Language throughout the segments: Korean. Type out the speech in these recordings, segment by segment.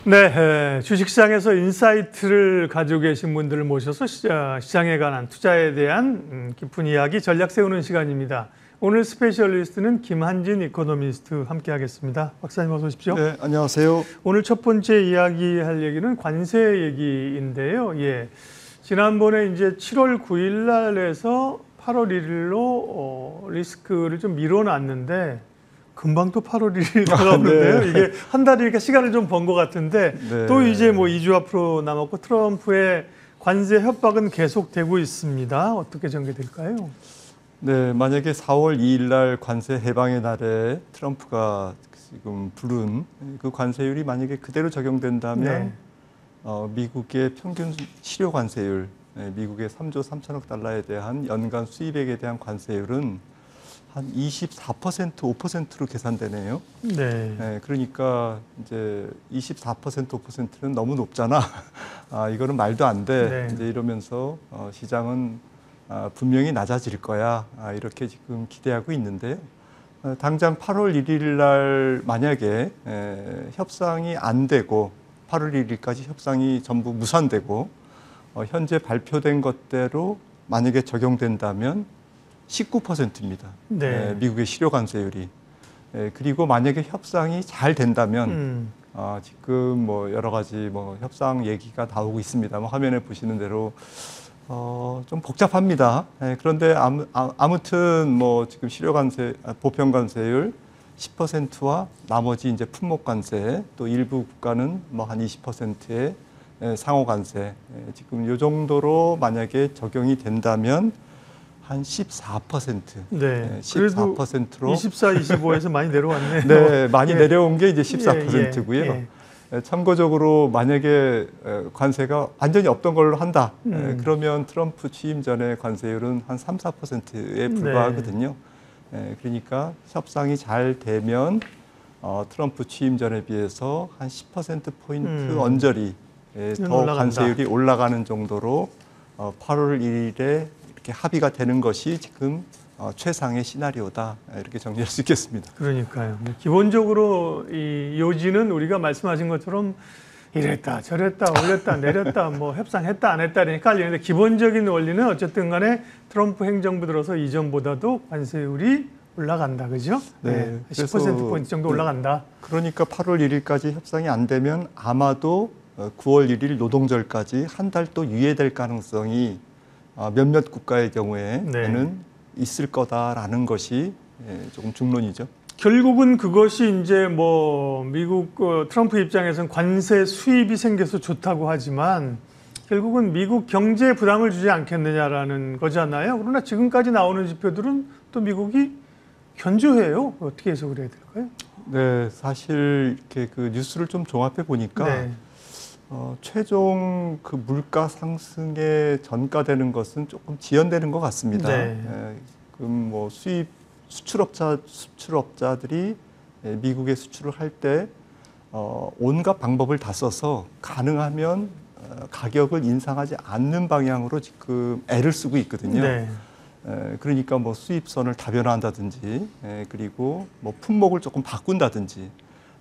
네, 주식시장에서 인사이트를 가지고 계신 분들을 모셔서 시장에 관한 투자에 대한 깊은 이야기, 전략 세우는 시간입니다. 오늘 스페셜리스트는 김한진 이코노미스트 함께 하겠습니다. 박사님 어서 오십시오. 네, 안녕하세요. 오늘 첫 번째 이야기할 얘기는 관세 얘기인데요. 예. 지난번에 이제 7월 9일 날에서 8월 1일로 리스크를 좀 밀어놨는데 금방 또 8월 1일이 다가오는데요. 네. 이게 한 달이니까 시간을 좀 번 것 같은데 네. 또 이제 뭐 2주 앞으로 남았고 트럼프의 관세 협박은 계속되고 있습니다. 어떻게 전개될까요? 네, 만약에 4월 2일 날 관세 해방의 날에 트럼프가 지금 부른 그 관세율이 만약에 그대로 적용된다면 미국의 평균 실효 관세율, 미국의 3조 3천억 달러에 대한 연간 수입액에 대한 관세율은 한 24%, 5%로 계산되네요. 네. 그러니까 이제 24%, 5%는 너무 높잖아. 이거는 말도 안 돼. 네. 이제 이러면서 시장은 분명히 낮아질 거야. 이렇게 지금 기대하고 있는데요. 당장 8월 1일 날 만약에 협상이 안 되고 8월 1일까지 협상이 전부 무산되고 현재 발표된 것대로 만약에 적용된다면 19%입니다. 네. 미국의 실효 관세율이. 그리고 만약에 협상이 잘 된다면 지금 뭐 여러 가지 뭐 협상 얘기가 나오고 있습니다. 화면에 보시는 대로 좀 복잡합니다. 그런데 아무튼 뭐 지금 실효 관세, 보편 관세율 10%와 나머지 이제 품목 관세, 또 일부 국가는 뭐 한 20%의 상호 관세, 지금 이 정도로 만약에 적용이 된다면 한 14%, 네. 14%로 24, 25에서 많이 내려왔네요. 네, 많이 예. 내려온 게 이제 14%고요. 예. 참고적으로 만약에 관세가 완전히 없던 걸로 한다. 그러면 트럼프 취임 전에 관세율은 한 3, 4%에 불과하거든요. 그러니까 협상이 잘 되면 트럼프 취임 전에 비해서 한 10%포인트 언저리 더 관세율이 올라가는 정도로 8월 1일에 이렇게 합의가 되는 것이 지금 최상의 시나리오다, 이렇게 정리할 수 있겠습니다. 그러니까요. 기본적으로 이 요지는 우리가 말씀하신 것처럼 이랬다 저랬다 올렸다 내렸다 뭐 협상했다 안 했다 그러니까 헷갈리는데 기본적인 원리는 어쨌든 간에 트럼프 행정부 들어서 이전보다도 관세율이 올라간다, 그죠? 네. 10%포인트 정도 올라간다. 그러니까 8월 1일까지 협상이 안 되면 아마도 9월 1일 노동절까지 한 달 또 유예될 가능성이 몇몇 국가의 경우에는 있을 거다라는 것이 조금 중론이죠. 결국은 그것이 이제 뭐 미국 트럼프 입장에서는 관세 수입이 생겨서 좋다고 하지만 결국은 미국 경제에 부담을 주지 않겠느냐라는 거잖아요. 그러나 지금까지 나오는 지표들은 또 미국이 견조해요. 어떻게 해서 그래야 될까요? 네, 사실 이렇게 그 뉴스를 좀 종합해 보니까 최종 그 물가 상승에 전가되는 것은 조금 지연되는 것 같습니다. 그럼 뭐 수출업자들이 미국에 수출을 할 때 온갖 방법을 다 써서 가능하면 가격을 인상하지 않는 방향으로 지금 애를 쓰고 있거든요. 그러니까 뭐 수입선을 다변화한다든지, 그리고 뭐 품목을 조금 바꾼다든지,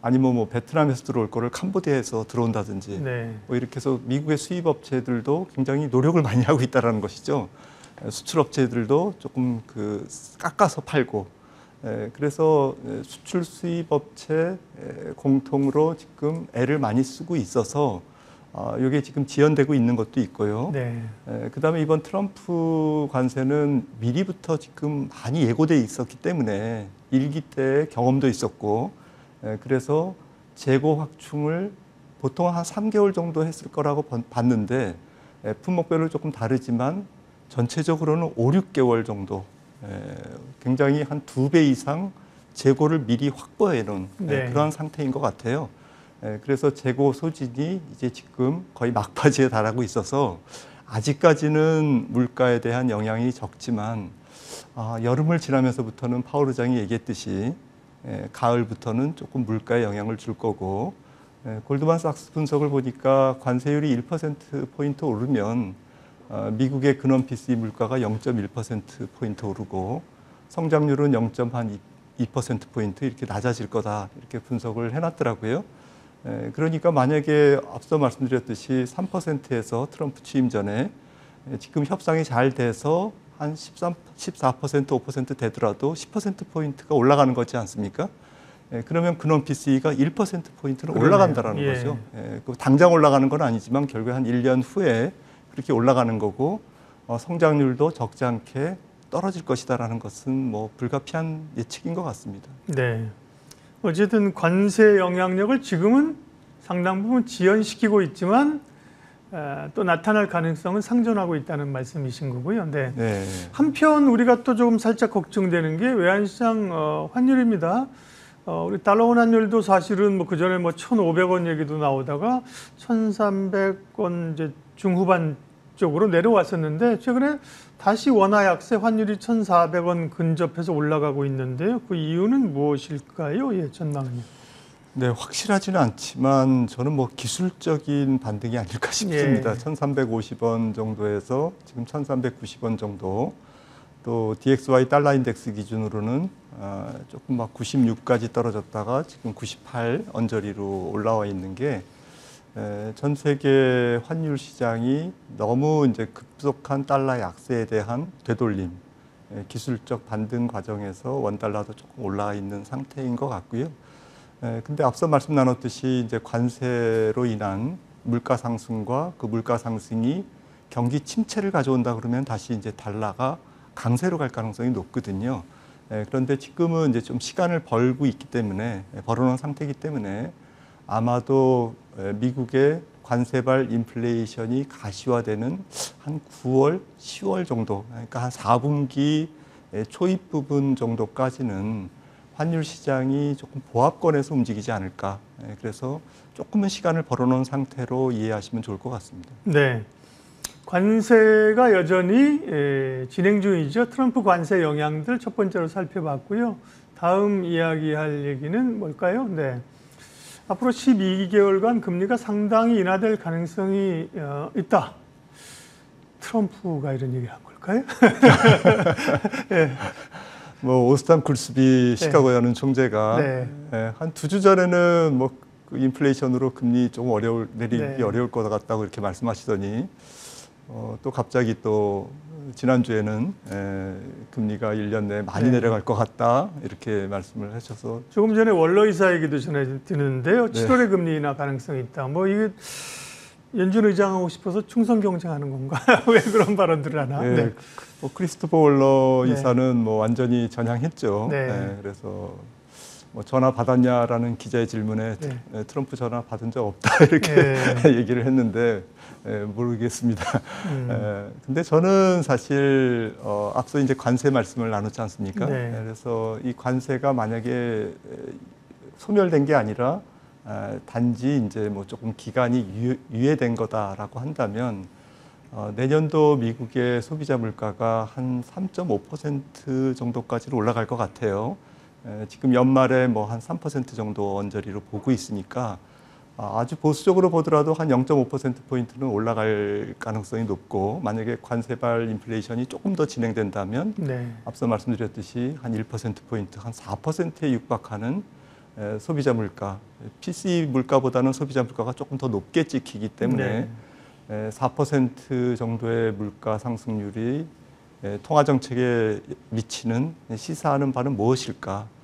아니면 뭐 베트남에서 들어올 거를 캄보디아에서 들어온다든지, 뭐 이렇게 해서 미국의 수입업체들도 굉장히 노력을 많이 하고 있다는 것이죠. 수출업체들도 조금 그 깎아서 팔고, 그래서 수출 수입업체 공통으로 지금 애를 많이 쓰고 있어서 이게 지금 지연되고 있는 것도 있고요. 그다음에 이번 트럼프 관세는 미리부터 지금 많이 예고돼 있었기 때문에 1기 때 경험도 있었고, 그래서 재고 확충을 보통 한 3개월 정도 했을 거라고 봤는데, 품목별로 조금 다르지만 전체적으로는 5, 6개월 정도, 굉장히 한 2배 이상 재고를 미리 확보해 놓은 그러한 상태인 것 같아요. 그래서 재고 소진이 이제 지금 거의 막바지에 달하고 있어서 아직까지는 물가에 대한 영향이 적지만 여름을 지나면서부터는 파월 의장이 얘기했듯이 가을부터는 조금 물가에 영향을 줄 거고, 골드만삭스 분석을 보니까 관세율이 1%포인트 오르면 미국의 근원 PCE 물가가 0.1%포인트 오르고 성장률은 0.2%포인트 이렇게 낮아질 거다, 이렇게 분석을 해놨더라고요. 그러니까 만약에 앞서 말씀드렸듯이 3%에서 트럼프 취임 전에 지금 협상이 잘 돼서 한 13, 14%, 5% 되더라도 10%포인트가 올라가는 거지 않습니까? 그러면 근원PCE가 1%포인트는 올라간다라는 예. 거죠. 당장 올라가는 건 아니지만 결국 한 1년 후에 그렇게 올라가는 거고 성장률도 적지 않게 떨어질 것이다라는 것은 뭐 불가피한 예측인 것 같습니다. 네. 어쨌든 관세 영향력을 지금은 상당 부분 지연시키고 있지만 또 나타날 가능성은 상존하고 있다는 말씀이신 거고요. 네. 네. 한편 우리가 또 조금 살짝 걱정되는 게 외환시장 환율입니다. 우리 달러 원 환율도 사실은 뭐 그전에 뭐 1,500원 얘기도 나오다가 1,300원 이제 중후반 쪽으로 내려왔었는데 최근에 다시 원화 약세 환율이 1,400원 근접해서 올라가고 있는데요. 그 이유는 무엇일까요? 예, 전망님. 네, 확실하지는 않지만 저는 뭐 기술적인 반등이 아닐까 싶습니다. 예. 1,350원 정도에서 지금 1,390원 정도, 또 DXY 달러 인덱스 기준으로는 조금 막 96까지 떨어졌다가 지금 98 언저리로 올라와 있는 게 전 세계 환율 시장이 너무 이제 급속한 달러 약세에 대한 되돌림, 기술적 반등 과정에서 원 달러도 조금 올라와 있는 상태인 것 같고요. 근데 앞서 말씀 나눴듯이 이제 관세로 인한 물가 상승과 그 물가 상승이 경기 침체를 가져온다 그러면 다시 이제 달러가 강세로 갈 가능성이 높거든요. 그런데 지금은 이제 좀 시간을 벌고 있기 때문에, 벌어놓은 상태이기 때문에 아마도 미국의 관세발 인플레이션이 가시화되는 한 9월, 10월 정도, 그러니까 한 4분기 초입 부분 정도까지는 환율 시장이 조금 보합권에서 움직이지 않을까. 그래서 조금은 시간을 벌어놓은 상태로 이해하시면 좋을 것 같습니다. 네. 관세가 여전히 진행 중이죠. 트럼프 관세 영향들 첫 번째로 살펴봤고요. 다음 이야기할 얘기는 뭘까요? 네. 앞으로 12개월간 금리가 상당히 인하될 가능성이 있다. 트럼프가 이런 얘기를 한 걸까요? 네. 뭐 오스탄 굴스비 시카고 연은 총재가 네. 한 2주 전에는 뭐 그 인플레이션으로 금리 좀 내리기 어려울 것 같다고 이렇게 말씀하시더니 또 갑자기 또 지난주에는 금리가 1년 내에 많이 내려갈 것 같다 이렇게 말씀을 하셔서 조금 전에 원로 이사 얘기도 전해드렸는데요. 7월에 금리 인하 가능성이 있다. 뭐 이게 연준 의장하고 싶어서 충성 경쟁하는 건가? 왜 그런 발언들을 하나? 네. 뭐 크리스토퍼 월러 이사는 뭐 완전히 전향했죠. 네. 그래서 뭐 전화 받았냐라는 기자의 질문에 트럼프 전화 받은 적 없다 이렇게 얘기를 했는데 모르겠습니다. 근데 저는 사실 앞서 이제 관세 말씀을 나눴지 않습니까? 그래서 이 관세가 만약에 소멸된 게 아니라 단지 이제 뭐 조금 기간이 유예된 거다라고 한다면 내년도 미국의 소비자 물가가 한 3.5% 정도까지는 올라갈 것 같아요. 지금 연말에 뭐 한 3% 정도 언저리로 보고 있으니까 아주 보수적으로 보더라도 한 0.5%포인트는 올라갈 가능성이 높고 만약에 관세발 인플레이션이 조금 더 진행된다면 앞서 말씀드렸듯이 한 1%포인트, 한 4%에 육박하는 소비자 물가, PC 물가보다는 소비자 물가가 조금 더 높게 찍히기 때문에 4% 정도의 물가 상승률이 통화정책에 미치는 시사하는 바는 무엇일까?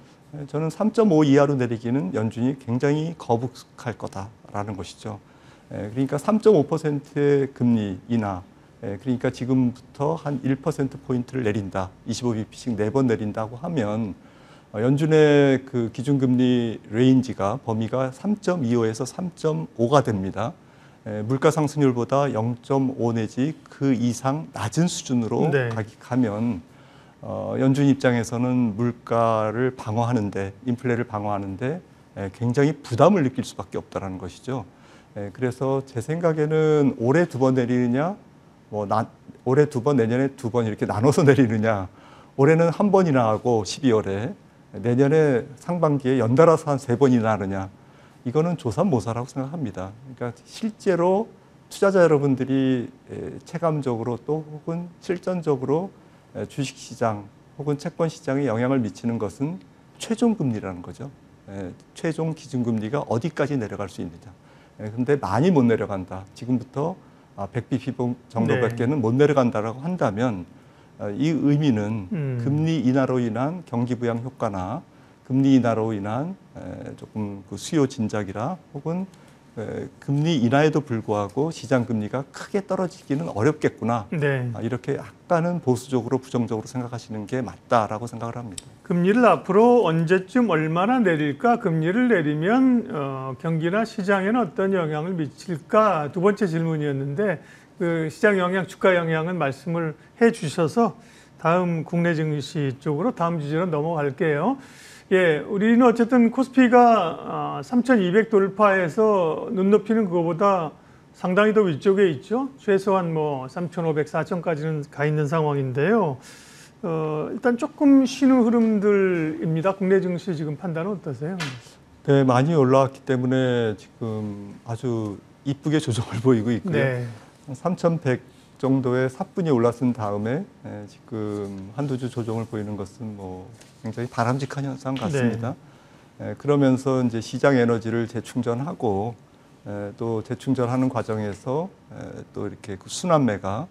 저는 3.5 이하로 내리기는 연준이 굉장히 거북할 거다라는 것이죠. 그러니까 3.5%의 금리 인하, 그러니까 지금부터 한 1%포인트를 내린다. 25bp씩 4번 내린다고 하면 연준의 그 기준금리 레인지가 범위가 3.25에서 3.5가 됩니다. 물가 상승률보다 0.5 내지 그 이상 낮은 수준으로 가면 연준 입장에서는 물가를 방어하는데, 인플레를 방어하는데 굉장히 부담을 느낄 수밖에 없다는 것이죠. 그래서 제 생각에는 올해 2번 내리느냐, 올해 2번, 내년에 2번 이렇게 나눠서 내리느냐, 올해는 한 번이나 하고 12월에 내년에 상반기에 연달아서 한 3번이나 하느냐, 이거는 조삼모사라고 생각합니다. 그러니까 실제로 투자자 여러분들이 체감적으로 또 혹은 실전적으로 주식시장 혹은 채권시장에 영향을 미치는 것은 최종금리라는 거죠. 최종 기준금리가 어디까지 내려갈 수 있느냐. 그런데 많이 못 내려간다. 지금부터 100bp 정도밖에는 못 내려간다라고 한다면 이 의미는 금리 인하로 인한 경기 부양 효과나 금리 인하로 인한 조금 그 수요 진작이라 혹은 금리 인하에도 불구하고 시장 금리가 크게 떨어지기는 어렵겠구나. 네. 이렇게 약간은 보수적으로 부정적으로 생각하시는 게 맞다라고 생각을 합니다. 금리를 앞으로 언제쯤 얼마나 내릴까? 금리를 내리면 경기나 시장에는 어떤 영향을 미칠까? 두 번째 질문이었는데 그 시장 영향, 주가 영향은 말씀을 해주셔서 다음 국내 증시 쪽으로 다음 주제로 넘어갈게요. 예, 우리는 어쨌든 코스피가 3,200 돌파해서 눈높이는 그거보다 상당히 더 위쪽에 있죠. 최소한 뭐 3,500, 4,000까지는 가 있는 상황인데요. 일단 조금 쉬는 흐름들입니다. 국내 증시 지금 판단은 어떠세요? 네, 많이 올라왔기 때문에 지금 아주 이쁘게 조정을 보이고 있고요. 네. 3,100 정도의 사뿐히 올랐은 다음에 지금 한두 주 조정을 보이는 것은 뭐 굉장히 바람직한 현상 같습니다. 그러면서 이제 시장 에너지를 재충전하고 또 재충전하는 과정에서 또 이렇게 그 순환매가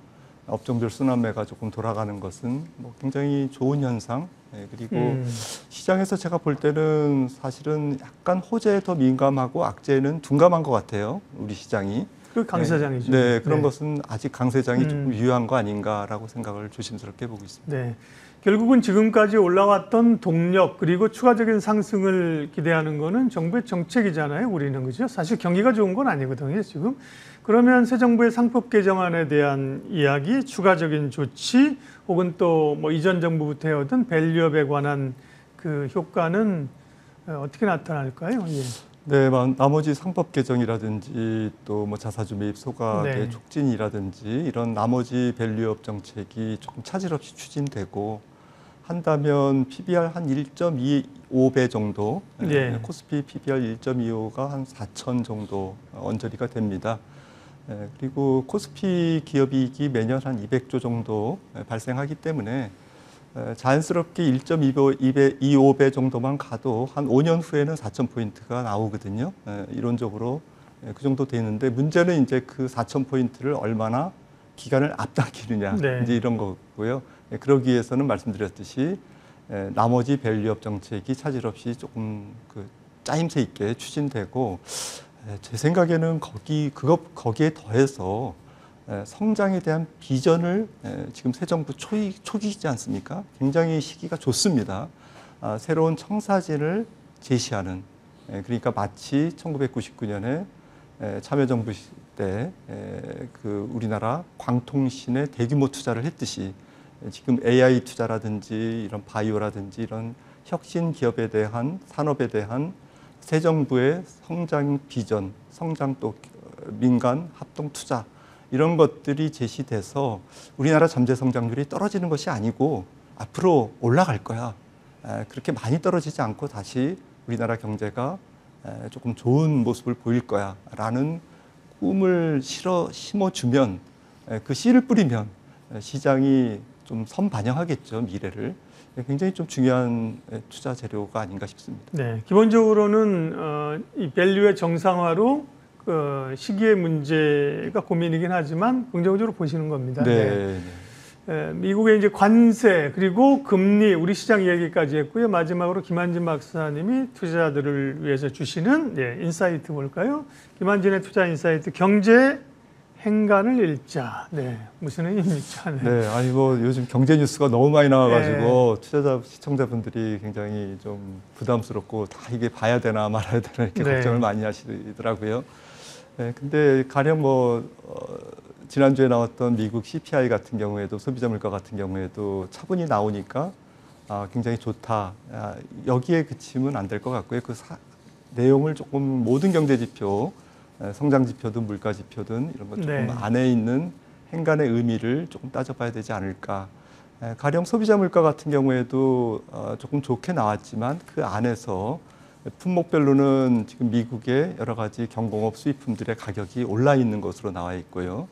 업종별 순환매가 조금 돌아가는 것은 뭐 굉장히 좋은 현상. 그리고 시장에서 제가 볼 때는 사실은 약간 호재에 더 민감하고 악재는 둔감한 것 같아요. 우리 시장이. 그 강세장이죠. 네, 그런 것은 아직 강세장이 조금 유효한 거 아닌가라고 생각을 조심스럽게 보고 있습니다. 네. 결국은 지금까지 올라왔던 동력 그리고 추가적인 상승을 기대하는 거는 정부의 정책이잖아요. 우리는 그죠? 사실 경기가 좋은 건 아니거든요. 지금 그러면 새 정부의 상법 개정안에 대한 이야기, 추가적인 조치 혹은 또 뭐 이전 정부부터 해오던 밸류업에 관한 그 효과는 어떻게 나타날까요? 예. 네, 나머지 상법 개정이라든지 또 뭐 자사주 매입 소각의 촉진이라든지 이런 나머지 밸류업 정책이 조금 차질 없이 추진되고 한다면 PBR 한 1.25배 정도, 코스피 PBR 1.25가 한 4천 정도 언저리가 됩니다. 그리고 코스피 기업이익이 매년 한 200조 정도 발생하기 때문에 자연스럽게 1.25배 정도만 가도 한 5년 후에는 4,000포인트가 나오거든요. 이론적으로 그 정도 되는데 문제는 이제 그 4,000포인트를 얼마나 기간을 앞당기느냐 이제 이런 거고요. 그러기 위해서는 말씀드렸듯이 나머지 밸류업 정책이 차질 없이 조금 그 짜임새 있게 추진되고 제 생각에는 거기에 더해서 성장에 대한 비전을 지금 새 정부 초기이지 않습니까? 굉장히 시기가 좋습니다. 새로운 청사진을 제시하는 그러니까 마치 1999년에 참여정부 때 그 우리나라 광통신에 대규모 투자를 했듯이 지금 AI 투자라든지 이런 바이오라든지 이런 혁신 기업에 대한 산업에 대한 새 정부의 성장 비전, 성장 또 민간 합동 투자 이런 것들이 제시돼서 우리나라 잠재 성장률이 떨어지는 것이 아니고 앞으로 올라갈 거야. 그렇게 많이 떨어지지 않고 다시 우리나라 경제가 조금 좋은 모습을 보일 거야. 라는 꿈을 심어주면 그 씨를 뿌리면 시장이 좀 선반영하겠죠. 미래를. 굉장히 좀 중요한 투자 재료가 아닌가 싶습니다. 네, 기본적으로는 이 밸류의 정상화로 그 시기의 문제가 고민이긴 하지만 긍정적으로 보시는 겁니다. 미국의 이제 관세 그리고 금리 우리 시장 이야기까지 했고요. 마지막으로 김한진 박사님이 투자자들을 위해서 주시는 인사이트 뭘까요? 김한진의 투자 인사이트 경제 행간을 읽자. 무슨 의미입니까? 아니 뭐 요즘 경제 뉴스가 너무 많이 나와가지고 투자자 시청자분들이 굉장히 좀 부담스럽고 다 이게 봐야 되나 말아야 되나 이렇게 걱정을 많이 하시더라고요. 근데 가령 뭐 지난주에 나왔던 미국 CPI 같은 경우에도 소비자 물가 같은 경우에도 차분히 나오니까 굉장히 좋다. 여기에 그치면 안 될 것 같고요. 그 내용을 조금 모든 경제 지표, 성장 지표든 물가 지표든 이런 것 조금 안에 있는 행간의 의미를 조금 따져봐야 되지 않을까. 가령 소비자 물가 같은 경우에도 조금 좋게 나왔지만 그 안에서 품목별로는 지금 미국의 여러 가지 경공업 수입품들의 가격이 올라 있는 것으로 나와 있고요.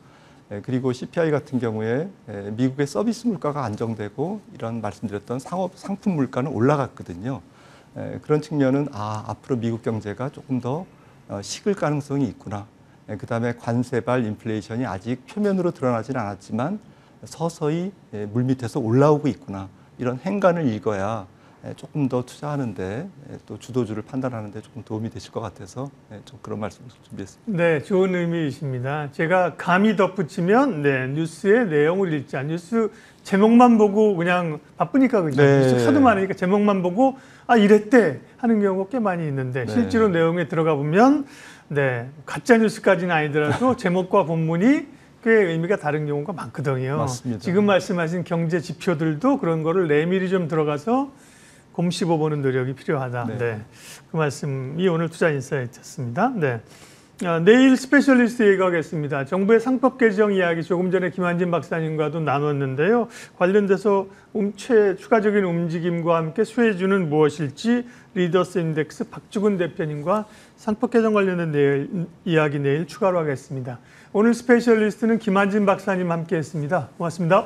그리고 CPI 같은 경우에 미국의 서비스 물가가 안정되고 이런 말씀드렸던 상품 물가는 올라갔거든요. 그런 측면은 앞으로 미국 경제가 조금 더 식을 가능성이 있구나. 그다음에 관세발 인플레이션이 아직 표면으로 드러나지는 않았지만 서서히 물밑에서 올라오고 있구나. 이런 행간을 읽어야 조금 더 투자하는데 또 주도주를 판단하는데 조금 도움이 되실 것 같아서 좀 그런 말씀을 준비했습니다. 네, 좋은 의미이십니다. 제가 감히 덧붙이면 뉴스의 내용을 읽지 않 뉴스 제목만 보고 그냥 바쁘니까 그죠. 뉴스 하도 많으니까 제목만 보고 이랬대 하는 경우가 꽤 많이 있는데 실제로 내용에 들어가 보면 가짜 뉴스까지는 아니더라도 제목과 본문이 꽤 의미가 다른 경우가 많거든요. 맞습니다. 지금 말씀하신 경제 지표들도 그런 거를 내밀히 좀 들어가서 곰씹어보는 노력이 필요하다. 그 말씀이 오늘 투자 인사이트였습니다. 내일 스페셜리스트 얘기하겠습니다. 정부의 상법 개정 이야기 조금 전에 김한진 박사님과도 나눴는데요. 관련돼서 추가적인 움직임과 함께 수혜주는 무엇일지 리더스 인덱스 박주근 대표님과 상법 개정 관련된 이야기 내일 추가로 하겠습니다. 오늘 스페셜리스트는 김한진 박사님 함께 했습니다. 고맙습니다.